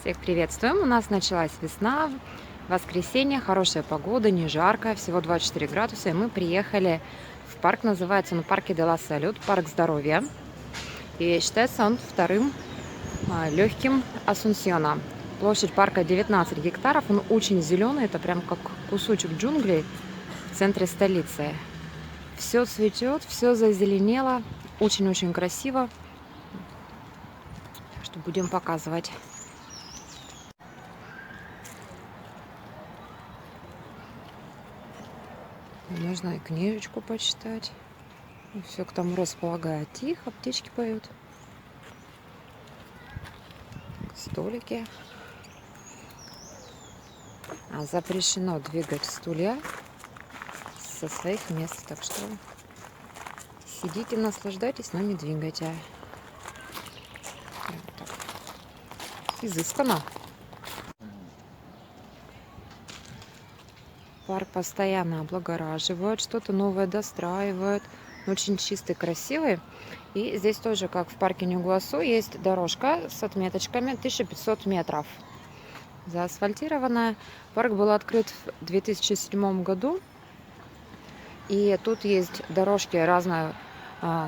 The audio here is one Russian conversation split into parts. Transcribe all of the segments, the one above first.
Всех приветствуем! У нас началась весна, воскресенье, хорошая погода, не жарко, всего 24 градуса. И мы приехали в парк, называется он Парке де ла Салют, парк здоровья. И считается он вторым легким Асунсьона. Площадь парка 19 гектаров, он очень зеленый, это прям как кусочек джунглей в центре столицы. Все цветет, все зазеленело, очень-очень красиво, что будем показывать. Можно и книжечку почитать. Все к тому располагает. Тихо, птички поют. Столики. Запрещено двигать стулья со своих мест. Так что сидите, наслаждайтесь, но не двигайте. Так. Изысканно. Парк постоянно облагораживают, что-то новое достраивают. Очень чистый, красивый. И здесь тоже, как в парке Нюгуасу, есть дорожка с отметочками 1500 метров. Заасфальтированная. Парк был открыт в 2007 году. И тут есть дорожки разной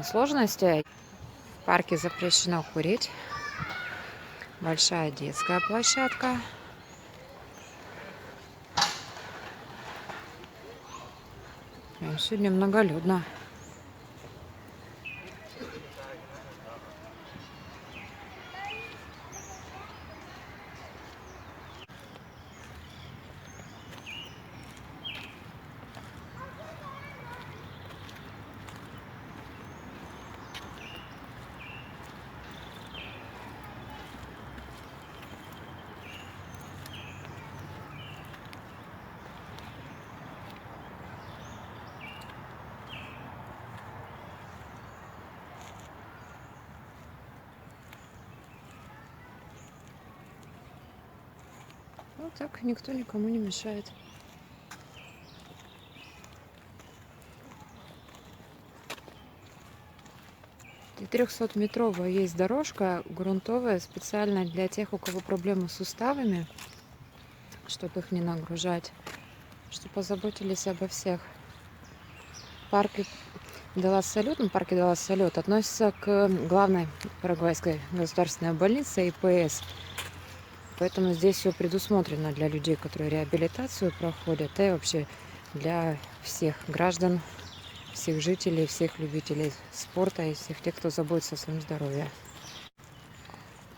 сложности. В парке запрещено курить. Большая детская площадка. Сегодня многолюдно. Вот так никто никому не мешает. И 300-метровая есть дорожка грунтовая, специально для тех, у кого проблемы с суставами, чтобы их не нагружать, чтобы позаботились обо всех. Парке де ла Салют, парке де ла Салют относится к главной парагвайской государственной больнице ИПС. Поэтому здесь все предусмотрено для людей, которые реабилитацию проходят, и вообще для всех граждан, всех жителей, всех любителей спорта и всех тех, кто заботится о своем здоровье.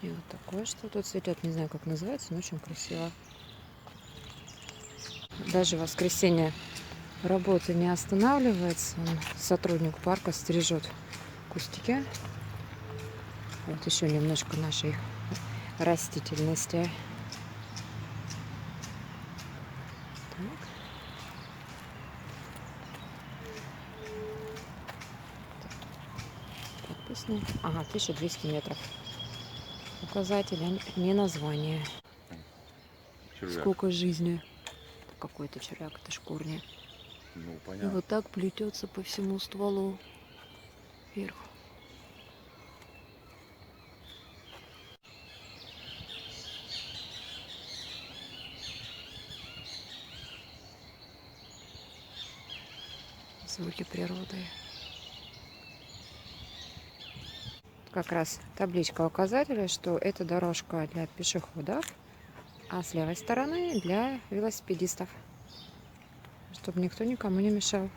И вот такое, что тут цветет, не знаю, как называется, но очень красиво. Даже в воскресенье работа не останавливается. Сотрудник парка стрижет кустики. Вот еще немножко нашей растительности. Так. Подписано. Ага, 1200 метров. Указатель, а не название. Червяк. Сколько жизни. Какой-то червяк, это шкурня. Ну, понятно. И вот так плетется по всему стволу вверх. Звуки природы. Как раз табличка указателя, что это дорожка для пешеходов, а с левой стороны для велосипедистов, чтобы никто никому не мешал.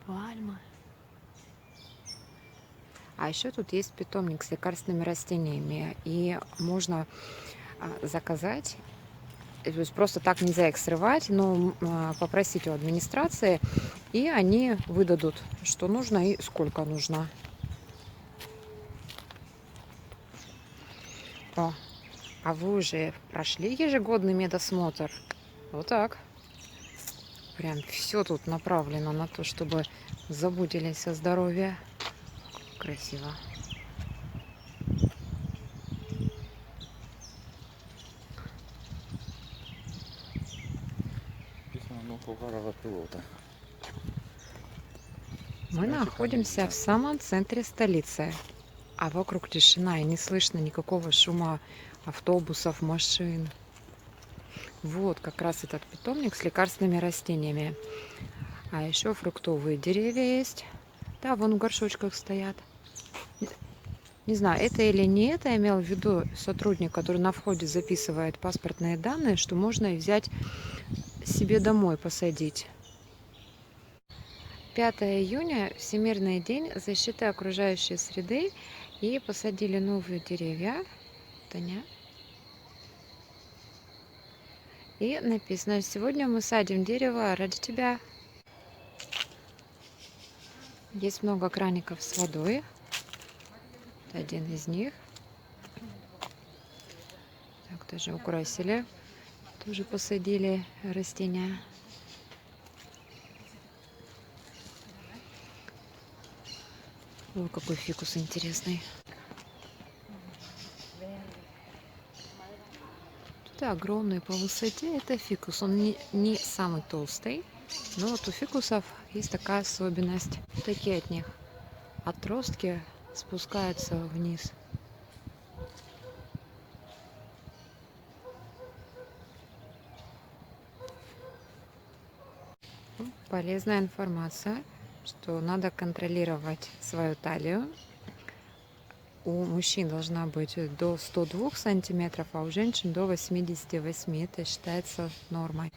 Пальмы. А еще тут есть питомник с лекарственными растениями, и можно заказать. То есть просто так нельзя их срывать, но попросить у администрации, и они выдадут, что нужно и сколько нужно. О, а вы уже прошли ежегодный медосмотр? Вот так. Прям все тут направлено на то, чтобы заботились о здоровье. Красиво. Ну, полгора пилота. Мы находимся в самом центре столицы, а вокруг тишина и не слышно никакого шума автобусов, машин. Вот как раз этот питомник с лекарственными растениями. А еще фруктовые деревья есть. Да, вон в горшочках стоят. Не знаю, это или не это имел в виду сотрудник, который на входе записывает паспортные данные, что можно и взять себе домой посадить. 5 июня – Всемирный день защиты окружающей среды. И посадили новые деревья. Таня. И написано: сегодня мы садим дерево ради тебя. Есть много краников с водой. Это один из них. Так, тоже украсили. Тоже посадили растения. Ой, какой фикус интересный. Это огромный по высоте. Это фикус. Он не самый толстый. Но вот у фикусов есть такая особенность. Такие от них отростки спускаются вниз. Полезная информация, что надо контролировать свою талию. У мужчин должна быть до 102 сантиметров, а у женщин до 88. Это считается нормой.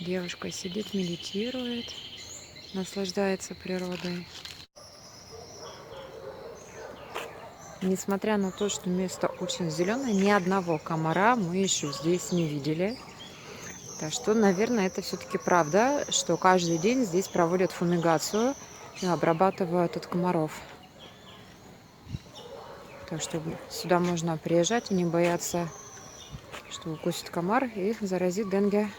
Девушка сидит, медитирует, наслаждается природой. Несмотря на то, что место очень зеленое, ни одного комара мы еще здесь не видели. Так что, наверное, это все-таки правда, что каждый день здесь проводят фумигацию и обрабатывают от комаров. Так что сюда можно приезжать и не бояться, что укусит комар и заразит денге.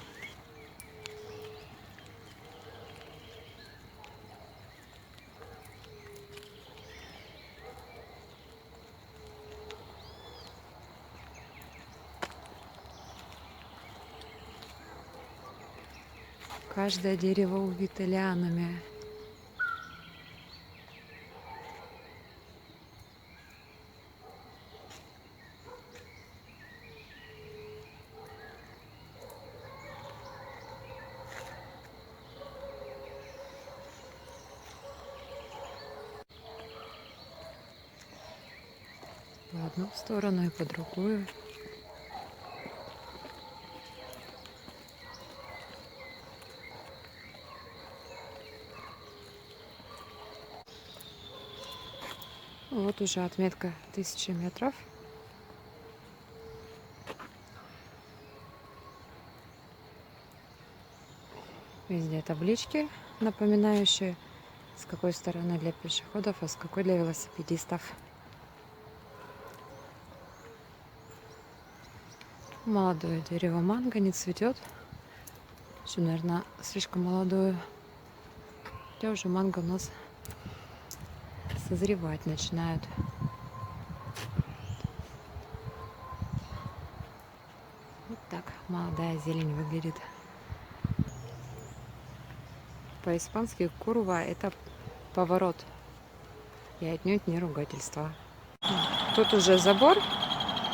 Каждое дерево увито лианами. В одну сторону и по другую. Вот уже отметка 1000 метров. Везде таблички, напоминающие, с какой стороны для пешеходов, а с какой для велосипедистов. Молодое дерево манго не цветет. Еще, наверное, слишком молодое. Хотя уже манго у нас созревать начинают. Вот так молодая зелень выглядит. По-испански курва — это поворот. И отнюдь не ругательство. Тут уже забор.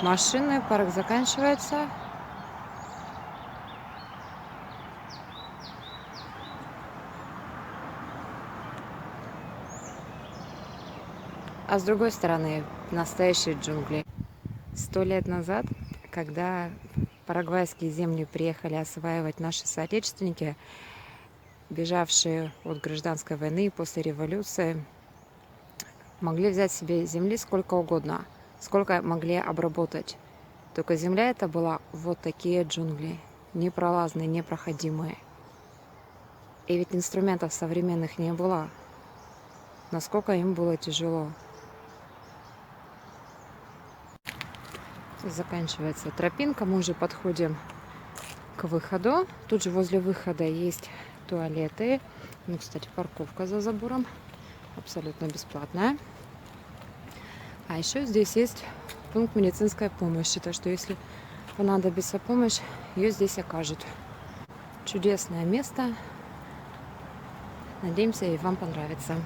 Машины, парк заканчивается. А с другой стороны настоящие джунгли. 100 лет назад, когда парагвайские земли приехали осваивать наши соотечественники, бежавшие от гражданской войны и после революции, могли взять себе земли сколько угодно, сколько могли обработать. Только земля эта была вот такие джунгли, непролазные, непроходимые. И ведь инструментов современных не было. Насколько им было тяжело. Здесь заканчивается тропинка. Мы уже подходим к выходу. Тут же возле выхода есть туалеты. Ну, кстати, парковка за забором. Абсолютно бесплатная. А еще здесь есть пункт медицинской помощи. Так что если понадобится помощь, ее здесь окажут. Чудесное место. Надеемся, и вам понравится.